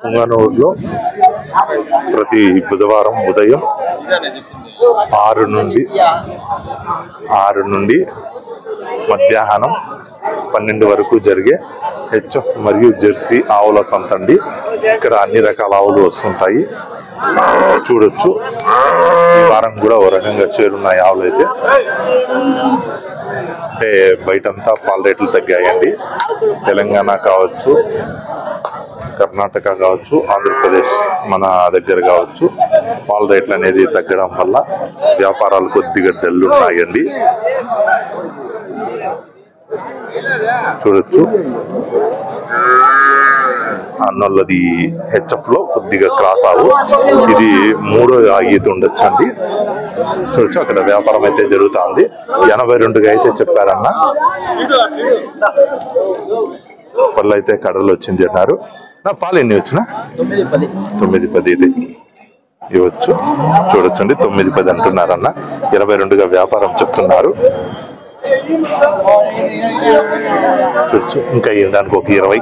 పుంగనూరులో ప్రతి బుధవారం ఉదయం 6 నుండి మధ్యాహ్నం 12 వరకు జరిగే హెచ్ఎఫ్ మరియు జెర్సీ ఆవుల సంత అండి. ఇక్కడ అన్ని రకాల ఆవులు వస్తుంటాయి, చూడొచ్చు. ఈ వారం కూడా ఓ రకంగా చేరున్నాయి ఆవులు అయితే. అంటే బయటంతా పాల రేట్లు తగ్గాయండి. తెలంగాణ కావచ్చు, కర్ణాటక కావచ్చు, ఆంధ్రప్రదేశ్ మన దగ్గర కావచ్చు, పాల రేట్లు అనేది తగ్గడం వల్ల వ్యాపారాలు కొద్దిగా డల్ ఉన్నాయండి. చూడొచ్చు అన్నోళ్ళది హెచ్ఎఫ్ లో కొద్దిగా క్రాస్ ఆవు, ఇది 3వ ఈత ఉండొచ్చు అండి. చూడొచ్చు అక్కడ వ్యాపారం అయితే జరుగుతుంది. 82గా అయితే చెప్పారన్న. పళ్ళు అయితే కడలు వచ్చింది అన్నారు. నా పాలు ఎన్ని వచ్చినా 9-10 అయితే ఇవ్వచ్చు. చూడొచ్చండి 9-10 అంటున్నారన్న. 22గా వ్యాపారం చెప్తున్నారు. చూడొచ్చు ఇంకా దానికి ఒక 20.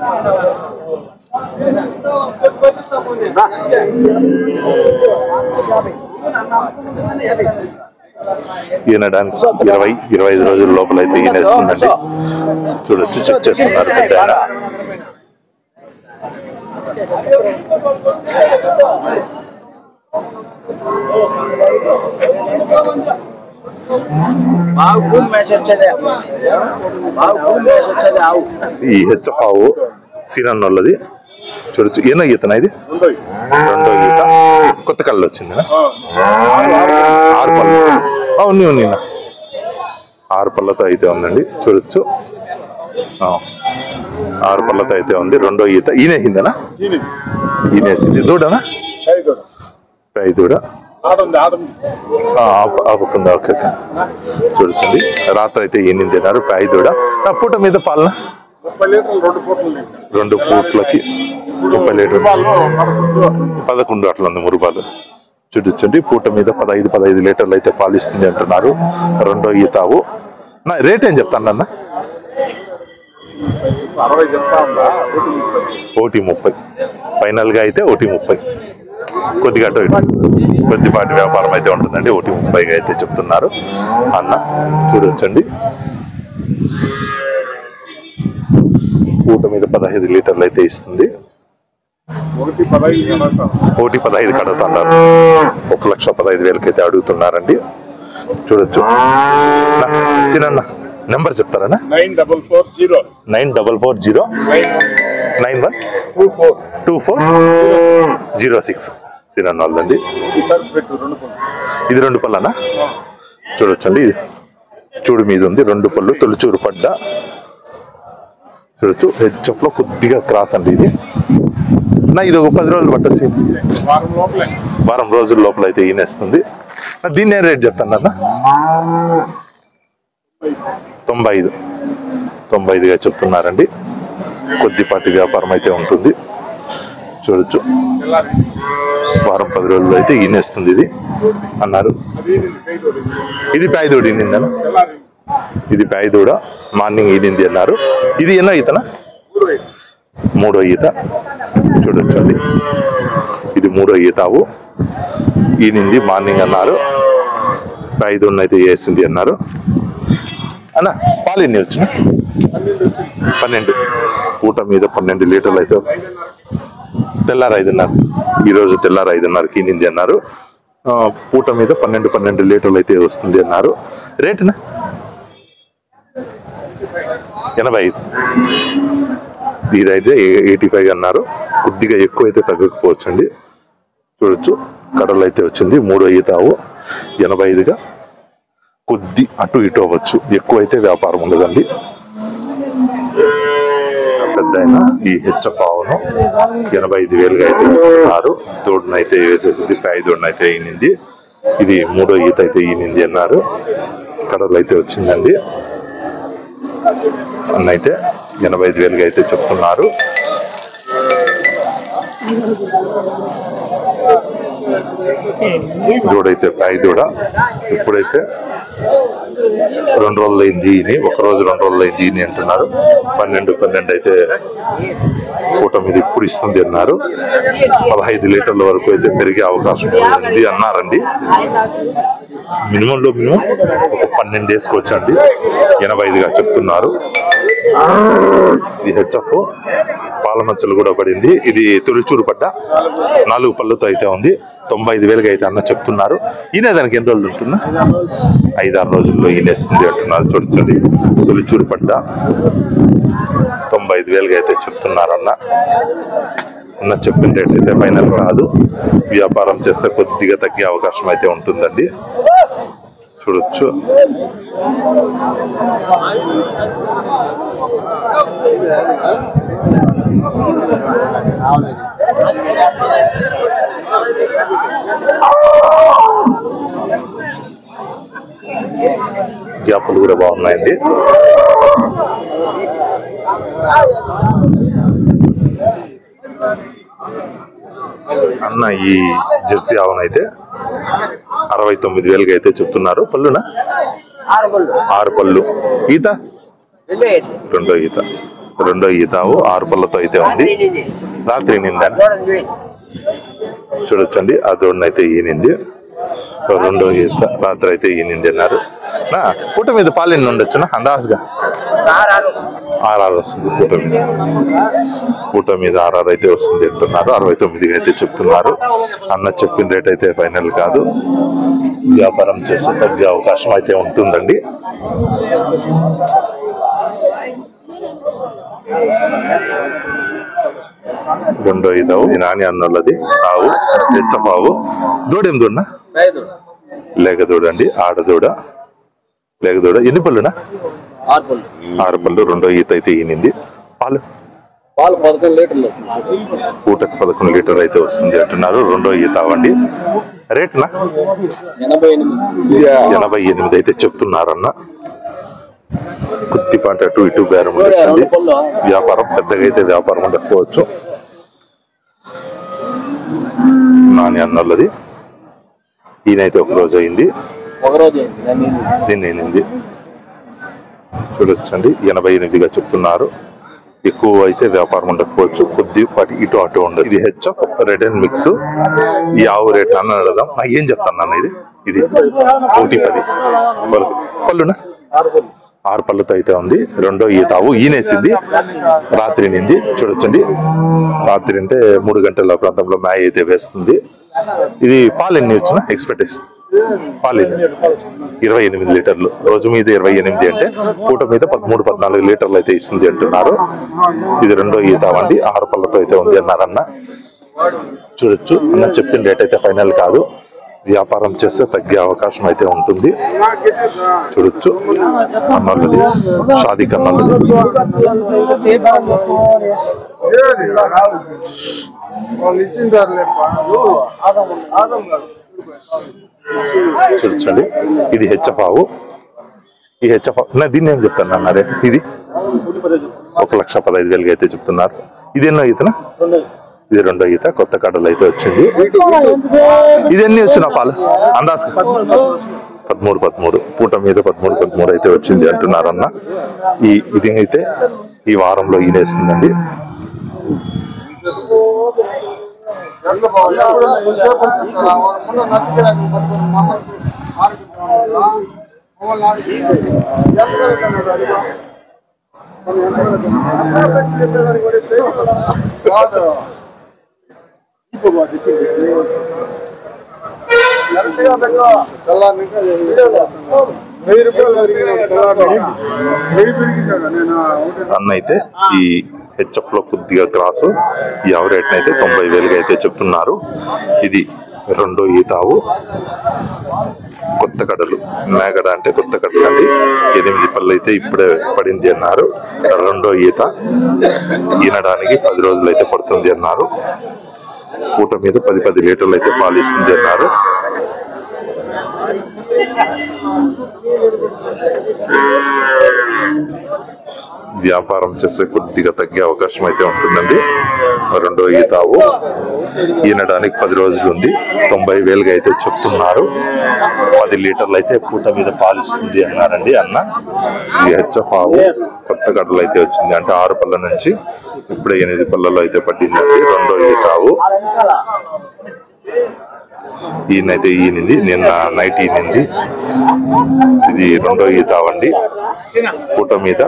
ఈనడానికి 20-25 రోజుల లోపల అయితే ఈనేస్తుందండి. చూడొచ్చు చెక్ చేస్తున్నారు పెద్ద. ఈ హెచ్ఎఫ్ ఆవు సీనన్నోళ్ళది. చూడొచ్చు ఏనో ఈతనా ఇది 2వ ఈత. కొత్త కళ్ళు వచ్చింది 6 పళ్ళు. అవును 6 పళ్ళతో అయితే ఉందండి. చూడొచ్చు 6 పళ్ళతో అయితే ఉంది. 2వ ఈత ఈనేసిందనా? ఈనేసింది. దూడనా? పై దూడ ఆపుకుందా? ఓకే. చూడొచ్చండి రాత్రి అయితే ఈనింది తిన్నారు. పై దూడ. నా పూట మీద పాలన 2 పూట్లకి 30 లీటర్లు 11 అట్లా ఉంది మురుపాలు. చూడొచ్చండి పూట మీద 15 లీటర్లు అయితే పాలిస్తుంది అంటున్నారు. 2వ ఈతావు. నా రేట్ ఏం చెప్తాను అన్న? 1.30 ఫైనల్ గా అయితే 1.30. కొద్దిగా కొద్దిపాటి వ్యాపారం అయితే ఉంటుందండి. 1.30గా అయితే చెప్తున్నారు అన్న. చూడొచ్చండి పూట మీద 15 లీటర్లు అయితే ఇస్తుంది. 1.15 కడుగుతున్నారు. 1,15,000 అయితే అడుగుతున్నారండి. చూడొచ్చు. సినన్న నెంబర్ చెప్తారన్నా? 9491242406 సినన్న వాళ్ళండి. ఇది 2 పళ్ళనా? చూడొచ్చండి చూడు మీద ఉంది 2 పళ్ళు తొలిచూరు పడ్డ. చూడొచ్చు హెచ్ఎఫ్ లో కొద్దిగా క్రాస్ అండి ఇది. నా ఇది ఒక 10 రోజులు పట్టొచ్చు, వారం రోజుల లోపల అయితే ఈనేస్తుంది. దీన్ని ఏం రేట్ చెప్తాను అన్న? 95గా చెప్తున్నారండి. కొద్దిపాటి వ్యాపారం అయితే ఉంటుంది. చూడొచ్చు వారం 10 రోజుల్లో అయితే ఈనేస్తుంది ఇది అన్నారు. ఇది ప్యాయిదూడ ఈనిందనా? ఇది ప్యాయిదూడ మార్నింగ్ ఈనింది అన్నారు. ఇది ఎన్నో ఈతనా? 3వ ఈత. చూడొచ్చండి ఇది 3వ ఈతావు. ఈనింది మార్నింగ్ అన్నారు. ప్యాయిదూడని అయితే వేసింది అన్నారు అన్న. పాలు ఎన్ని వచ్చిన? 12. పూట మీద 12 లీటర్లు అయితే. తెల్లారు 5:30. ఈరోజు తెల్లారు 5:30కి ఈనింది అన్నారు. పూట మీద 12 లీటర్లు అయితే వస్తుంది అన్నారు. రేటునా? 85. ఇదైతే 85 అన్నారు. కొద్దిగా ఎక్కువ అయితే తగ్గకపోవచ్చండి. చూడొచ్చు కడలు అయితే వచ్చింది. 3వ ఈతావు 85గా. కొద్ది అటు ఇటు అవ్వచ్చు, ఎక్కువ అయితే వ్యాపారం ఉండదండి. పెద్ద ఈ హెచ్ఎఫ్ ఆవును 85,000గా అయితే ఇస్తున్నారు. దూడనైతే వేసేసింది. ప్యాయి దూడనైతే ఈనింది. ఇది 3వ ఈత అయితే ఈనింది అన్నారు. కడలు అయితే వచ్చిందండి. అన్నైతే 85,000గా అయితే చెప్తున్నారు. దూడైతే ప్యాక్ దూడ. ఇప్పుడైతే 2 రోజులు అయింది ఈయన, ఒక రోజు 2 రోజులు అయింది ఈయన అంటున్నారు. 12 అయితే పూట మీద ఇప్పుడు ఇస్తుంది అన్నారు. 15 లీటర్ల వరకు అయితే పెరిగే అవకాశం ఉంది అన్నారండి. మినిమంలో మినిమం ఒక 12 వేసుకోవచ్చండి. 85గా చెప్తున్నారు. ఇది హెచ్ఎఫ్, పాల మచ్చలు కూడా పడింది. ఇది తొలిచూరు పడ్డ 4 పళ్ళుతో అయితే ఉంది. 95,000గా అయితే అన్న చెప్తున్నారు. ఈయన దానికి ఎన్ని రోజులు ఉంటున్నా 5-6 రోజుల్లో ఈయనేస్తుంది అంటున్నారు. చూడండి, తొలిచూరు పడ్డ 95,000గా అయితే చెప్తున్నారు అన్న చెప్పిన రేట్ అయితే ఫైనల్ రాదు. వ్యాపారం చేస్తే కొద్దిగా తగ్గే అవకాశం అయితే ఉంటుందండి. చూడొచ్చు. గ్యాపులు కూడా బాగున్నాయండి. అన్న ఈ జెర్సీ ఆవునైతే 69,000గా అయితే చెప్తున్నారు. పళ్ళునా 6 పళ్ళు. ఈత రెండో ఈత 6 పళ్ళతో అయితే ఉంది. రాత్రి నిండా చూడొచ్చండి. ఆ దూడనైతే ఈనింది. రెండో ఈత రాత్రి అయితే ఈనింది అన్నారు. నా పూట మీద పాలు ఎన్ని ఉండొచ్చునా అందాజుగా? 6 వస్తుంది పూట మీద 6 అయితే వస్తుంది అంటున్నారు. 69గా అయితే చెప్తున్నారు. అన్న చెప్పిన రేట్ అయితే ఫైనల్ కాదు. వ్యాపారం చేస్తే తగ్గే అవకాశం అయితే ఉంటుందండి. రెండో ఈతావు నాని అన్నోళ్ళది ఆవు, హెచ్చపావు. దూడేం దూడనా? లేక దూడండి, ఆడదూడ లేక దూడ. ఎన్ని పళ్ళునా? 6 పళ్ళు. రెండో ఈత అయితే ఈనింది. పాలు 11 లీటర్లు పూటకు 11 లీటర్ అయితే వస్తుంది అంటున్నారు. రెండో ఈత అవ్వండి. రేట్నా 88 అయితే చెప్తున్నారన్న. కొద్దిపాటి అటు ఇటు బేరం ఉండొచ్చండి. వ్యాపారం పెద్దగా అయితే వ్యాపారం ఉండకపోవచ్చు. నాని అన్నోళ్ళది. ఈయనైతే ఒక రోజు అయింది. దీన్ని చూడొచ్చండి. 88గా చెప్తున్నారు. ఎక్కువ అయితే వ్యాపారం ఉండకపోవచ్చు. కొద్దిపాటి ఇటు అటు ఉండదు. ఇది హెచ్ఎఫ్ రెడ్ అండ్ మిక్స్. ఈ ఆవు రేట్ అన్న అడదాం. ఏం చెప్తాను అన్న? ఇది 110 పళ్ళునా? 6 పళ్ళతో అయితే ఉంది. రెండో ఈత ఆవు ఈనేసింది. రాత్రి నింది. చూడొచ్చండి. రాత్రి అంటే 3 గంటల ప్రాంతంలో మ్యాయ్ అయితే వేస్తుంది. ఇది పాలు ఎన్ని వచ్చినా ఎక్స్పెక్టేషన్? పాలు 28 లీటర్లు. రోజు మీద 28 అంటే పూట మీద 13-14 లీటర్లు అయితే ఇస్తుంది అంటున్నారు. ఇది రెండో ఈత అవ్వండి. 6 పళ్ళతో అయితే ఉంది అన్నారన్న. చూడొచ్చు. అన్న చెప్పిన రేట్ అయితే ఫైనల్ కాదు. వ్యాపారం చేస్తే తగ్గే అవకాశం అయితే ఉంటుంది. చూడొచ్చు. అన్నోళ్ళది షాదీ కన్నోళ్ళది. చూడొచ్చండి. ఇది హెచ్ఎఫ్ ఆవు. ఈ హెచ్ఎఫ్ దీన్ని ఏం చెప్తాను అన్నారే? ఇది 1,15,000గా అయితే చెప్తున్నారు. ఇది ఎన్నో ఈతనా? ఇది రెండో ఈత. కొత్త కడలు అయితే వచ్చింది. ఇది ఎన్ని వచ్చిన పాలు అందాజు? 13 పూట మీద 13 అయితే వచ్చింది అంటున్నారు అన్న. ఇది అయితే ఈ వారంలో ఈనేస్తుందండి. అన్న అయితే ఈ హెచ్ఎఫ్ లో కొద్దిగా క్రాస్. ఈ ఆవు రేట్ అయితే 90,000గా అయితే చెప్తున్నారు. ఇది రెండో ఈతావు. కొత్త కడలు. మేగడ అంటే కొత్త కడలు అండి. 8 పళ్ళు అయితే ఇప్పుడే పడింది అన్నారు. రెండో ఈత ఈనడానికి 10 రోజులు అయితే పడుతుంది అన్నారు. పూట మీద 10 లీటర్లు అయితే పాలిస్తుంది అన్నారు. వ్యాపారం చేసే కొద్దిగా తగ్గే అవకాశం అయితే ఉంటుందండి. రెండో ఈత ఆవు ఈనడానికి 10 రోజులు ఉంది. 90,000గా అయితే చెప్తున్నారు. 10 లీటర్లు అయితే పూట మీద పాలిస్తుంది అన్నారండి అన్న. ఈ హెచ్ఎఫ్ ఆవు కొత్త కడలు అయితే వచ్చింది, అంటే 6 పళ్ళ నుంచి ఇప్పుడే 8 పళ్ళలో అయితే పట్టిందండి. రెండో ఈత ఆవు ఈయనైతే ఈనింది, నిన్న నైట్ ఈనింది. ఇది రెండో ఈత ఆవండి. పూట మీద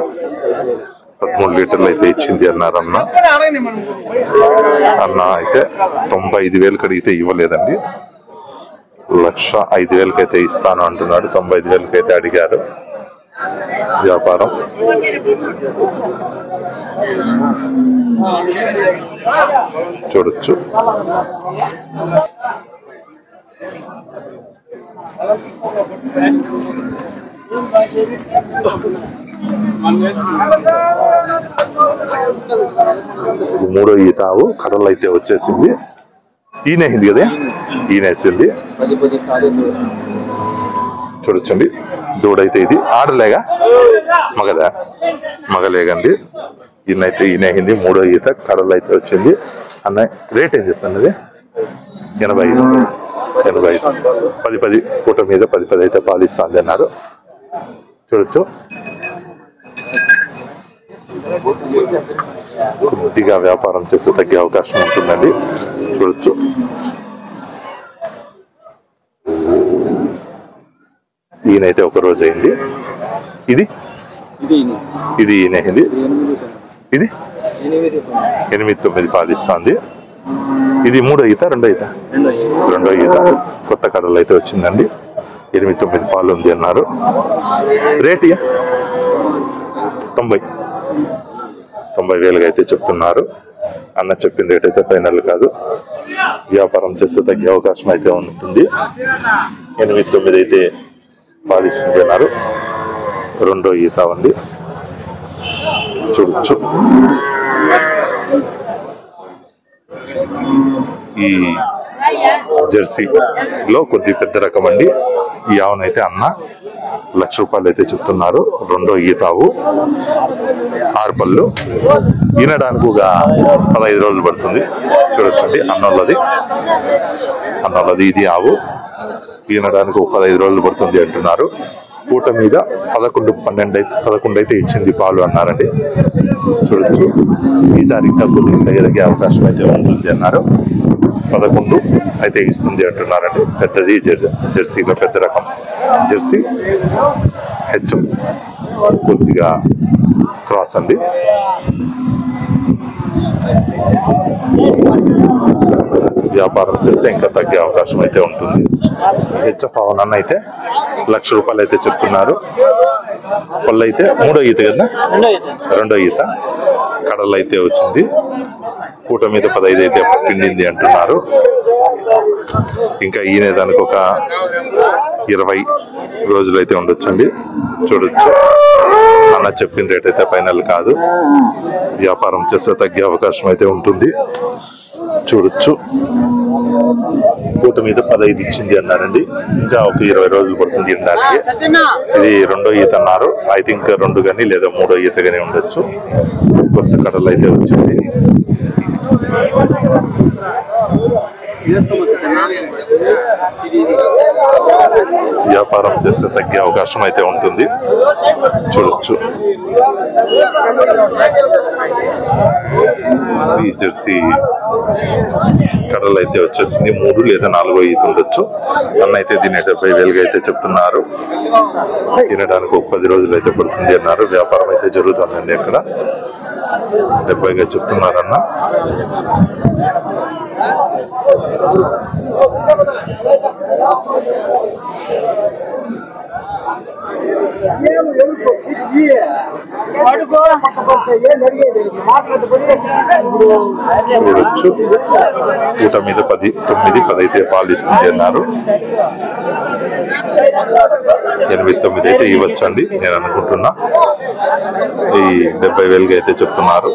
13 లీటర్లు అయితే ఇచ్చింది అన్నారు అన్న. అన్న అయితే 95,000 అడిగితే ఇవ్వలేదండి. 1,05,000 అయితే ఇస్తాను అంటున్నాడు. 95,000 అయితే అడిగారు. వ్యాపారం చూడొచ్చు. మూడో ఈత ఆవు కడలు అయితే వచ్చేసింది. ఈనేసింది కదా, ఈనేసింది. చూడొచ్చండి దూడైతే. ఇది ఆడలేగా మగదా? మగలేగండి. ఈయనైతే ఈనేసింది. మూడో ఈత కడలు అయితే వచ్చింది. అన్న రేట్ ఏం చెప్తున్నది? 85. 10 పూట మీద 10 అయితే పాలిస్తుంది అన్నారు. చూడొచ్చు. కొద్దిగా వ్యాపారం చేస్తే తగ్గే అవకాశం ఉంటుందండి. చూడొచ్చు. ఈయనైతే 1 రోజు అయింది. ఇది ఈయనైంది. ఇది 8-9 పాలిస్తుంది. ఇది మూడో ఈత, రెండో ఈత? రెండో ఈత. కొత్త కడలు అయితే వచ్చిందండి. 8-9 పాలు ఉంది అన్నారు. రేట్ 90,000 అయితే చెప్తున్నారు. అన్న చెప్పిన రేట్ అయితే ఫైనల్ కాదు. వ్యాపారం చేస్తే తగ్గే అవకాశం అయితే ఉంటుంది. 8-9 అయితే పాలిస్తుంది అన్నారు. రెండో ఈత ఉంది. చూడొచ్చు. ఈ జెర్సీలో కొద్ది పెద్ద రకం అండి. ఈ ఆవునైతే అన్న 1,00,000 రూపాయలు అయితే చెప్తున్నారు. రెండో ఈత ఆవు 6 పళ్ళు. ఈనడానికి ఒక 15 రోజులు పడుతుంది. చూడొచ్చండి. అన్నోళ్ళది ఇది ఆవు. ఈనడానికి ఒక 15 రోజులు పడుతుంది అంటున్నారు. పూట మీద 11 అయితే ఇచ్చింది పాలు అన్నారండి. చూడొచ్చు. ఈసారి ఇంకా కొద్దిగా ఎదిగే అవకాశం అయితే ఉంటుంది అన్నారు. 11 అయితే ఇస్తుంది అంటున్నారండి. పెద్దది జెర్సీలో పెద్ద రకం జెర్సీ హెచ్ఎం కొద్దిగా క్రాస్ అండి. వ్యాపారం చేస్తే ఇంకా తగ్గే అవకాశం అయితే ఉంటుంది. హెచ్ఎఫ్ అవనన్న అయితే 1,00,000 రూపాయలు అయితే చెప్తున్నారు. పళ్ళు అయితే మూడో ఈత కదా, రెండో ఈత. కడలు అయితే వచ్చింది. పూట మీద 15 అయితే పిండింది అంటున్నారు. ఇంకా ఈయన దానికి ఒక 20 రోజులు అయితే ఉండొచ్చండి. చూడొచ్చు. అన్న చెప్పిన రేట్ అయితే ఫైనల్ కాదు. వ్యాపారం చేస్తే తగ్గే అవకాశం అయితే ఉంటుంది. చూడొచ్చు. పూట మీద 15 ఇచ్చింది అన్నారండి. ఇంకా ఒక 20 రోజులు పడుతుంది తినడానికి. ఇది రెండో ఈత అన్నారు. ఐ థింక్ 2 కానీ లేదా 3వ ఈత కానీ ఉండొచ్చు. కొత్త కడలు అయితే వచ్చింది. వ్యాపారం చేస్తే తగ్గే అవకాశం అయితే ఉంటుంది. చూడొచ్చు. ఈ జెర్సీ కడలు అయితే వచ్చేసింది. 3 లేదా 4వ ఈత ఉండొచ్చు. అన్న అయితే దీన్ని 70,000 అయితే చెప్తున్నారు. తినడానికి ఒక 10 రోజులు అయితే పడుతుంది అన్నారు. వ్యాపారం అయితే జరుగుతుందండి. అక్కడ 70గా చెప్తున్నారన్న. చూడొచ్చు. పూట మీద 9-10 అయితే పాలిస్తుంది అన్నారు. 8-9 అయితే ఇవ్వచ్చు అండి నేను అనుకుంటున్నా. ఈ 70,000 అయితే చెప్తున్నారు.